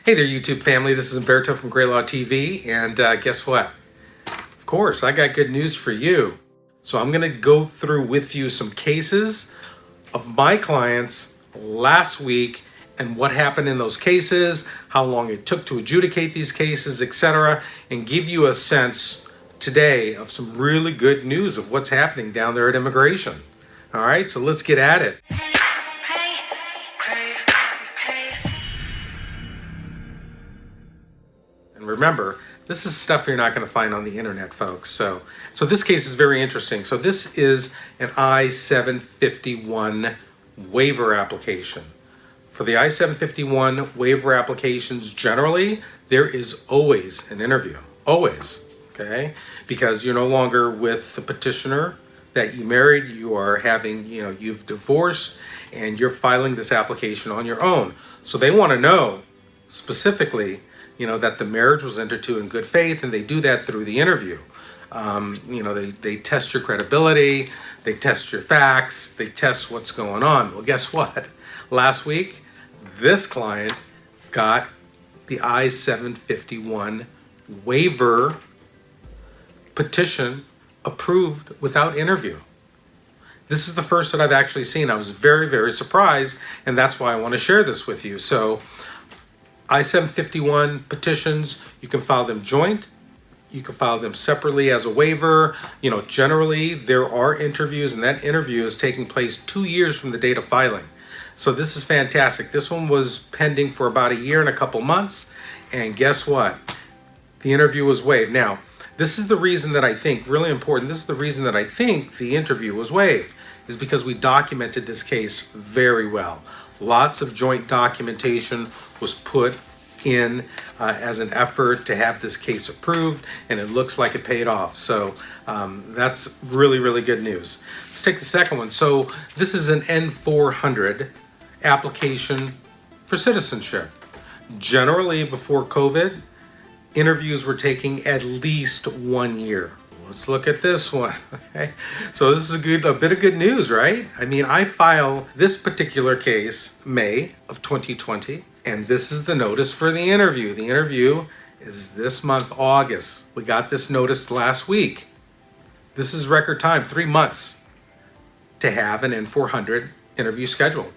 Hey there, YouTube family. This is Humberto from GrayLaw TV, and guess what? Of course, I got good news for you. So I'm going to go through with you some cases of my clients last week and what happened in those cases, how long it took to adjudicate these cases, etc., and give you a sense today of some really good news of what's happening down there at immigration. All right, so let's get at it. And remember, this is stuff you're not going to find on the internet, folks. So this case is very interesting. So this is an I-751 waiver application. For the I-751 waiver applications, generally, there is always an interview. Always, okay? Because you're no longer with the petitioner that you married, you are having, you've divorced, and you're filing this application on your own. So they want to know specifically that the marriage was entered into in good faith, and they do that through the interview. They test your credibility, they test your facts, they test what's going on. Well, guess what? Last week, this client got the I-751 waiver petition approved without interview. This is the first that I've actually seen. I was very, very surprised, and that's why I want to share this with you. So I-751 petitions, you can file them joint, you can file them separately as a waiver. Generally there are interviews, and that interview is taking place 2 years from the date of filing. So this is fantastic. This one was pending for about a year and a couple months, and guess what? The interview was waived. Now, this is the reason that I think, really important, this is the reason that I think the interview was waived, is because we documented this case very well. Lots of joint documentation was put in as an effort to have this case approved, and it looks like it paid off. So that's really, really good news. Let's take the second one. So this is an N-400 application for citizenship. Generally, before COVID, interviews were taking at least 1 year. Let's look at this one. Okay. So this is a bit of good news, right? I mean, I filed this particular case May of 2020, and this is the notice for the interview. The interview is this month, August. We got this notice last week. This is record time, 3 months to have an N-400 interview scheduled.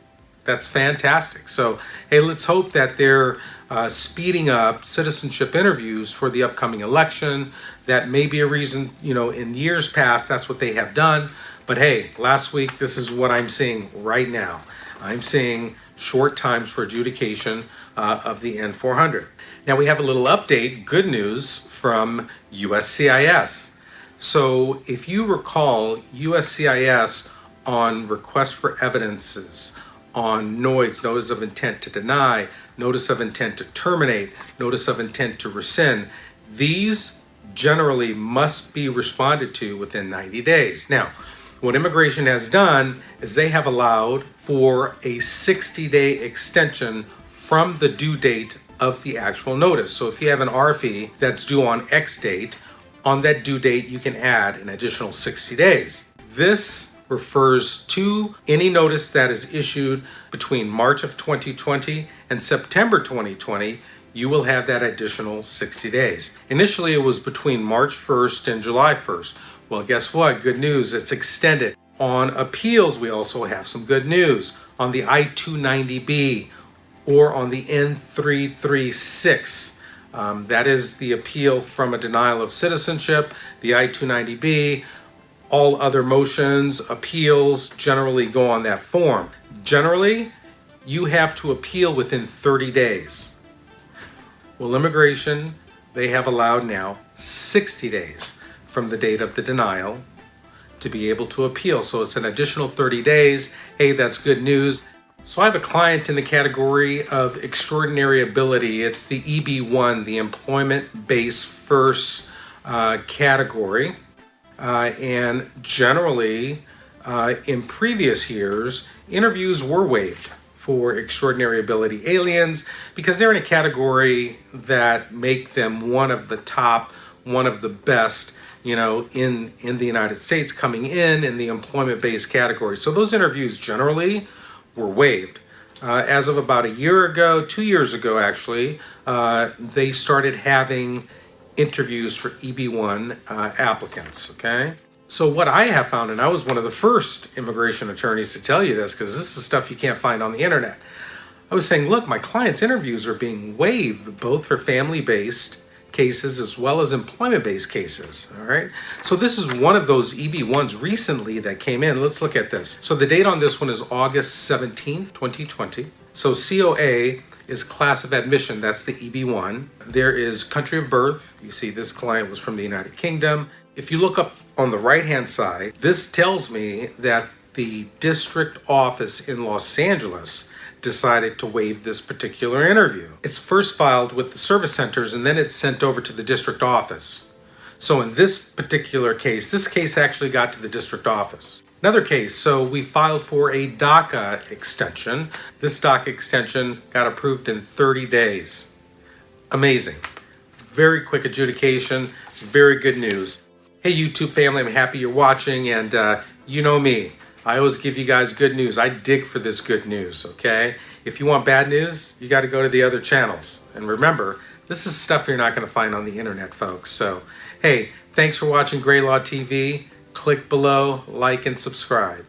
That's fantastic. So, hey, let's hope that they're speeding up citizenship interviews for the upcoming election. That may be a reason, in years past, that's what they have done. But hey, last week, this is what I'm seeing right now. I'm seeing short times for adjudication of the N-400. Now we have a little update, good news from USCIS. So if you recall, USCIS on request for evidences, on NOIDs, notice of intent to deny, notice of intent to terminate, notice of intent to rescind, these generally must be responded to within 90 days. Now, what immigration has done is they have allowed for a 60-day extension from the due date of the actual notice. So if you have an RFE that's due on X date, on that due date you can add an additional 60 days. This refers to any notice that is issued between March of 2020 and September 2020. You will have that additional 60 days. Initially, it was between March 1st and July 1st. Well, guess what? Good news, it's extended. On appeals, we also have some good news. On the I-290B or on the N-336, that is the appeal from a denial of citizenship, the I-290B, all other motions, appeals generally go on that form. Generally, you have to appeal within 30 days. Well, immigration, they have allowed now 60 days from the date of the denial to be able to appeal. So it's an additional 30 days. Hey, that's good news. So I have a client in the category of extraordinary ability. It's the EB1, the employment base first category. And generally, in previous years, interviews were waived for extraordinary ability aliens because they're in a category that make them one of the top, one of the best, in the United States coming in the employment-based category. So those interviews generally were waived. As of about a year ago, 2 years ago actually, they started having interviews for EB-1 applicants, okay? So what I have found, and I was one of the first immigration attorneys to tell you this, because this is stuff you can't find on the internet. I was saying, look, my clients' interviews are being waived both for family-based cases as well as employment-based cases, all right? So this is one of those EB-1s recently that came in. Let's look at this. So the date on this one is August 17th, 2020. So COA is class of admission, that's the EB-1. There is country of birth. You see this client was from the United Kingdom. If you look up on the right-hand side, this tells me that the district office in Los Angeles decided to waive this particular interview. It's first filed with the service centers and then it's sent over to the district office. So in this particular case, this case actually got to the district office. Another case, so we filed for a DACA extension. This DACA extension got approved in 30 days. Amazing. Very quick adjudication, very good news. Hey YouTube family, I'm happy you're watching, and you know me. I always give you guys good news. I dig for this good news, okay? If you want bad news, you got to go to the other channels. And remember, this is stuff you're not going to find on the internet, folks. So, hey, thanks for watching GrayLaw TV. Click below, like, and subscribe.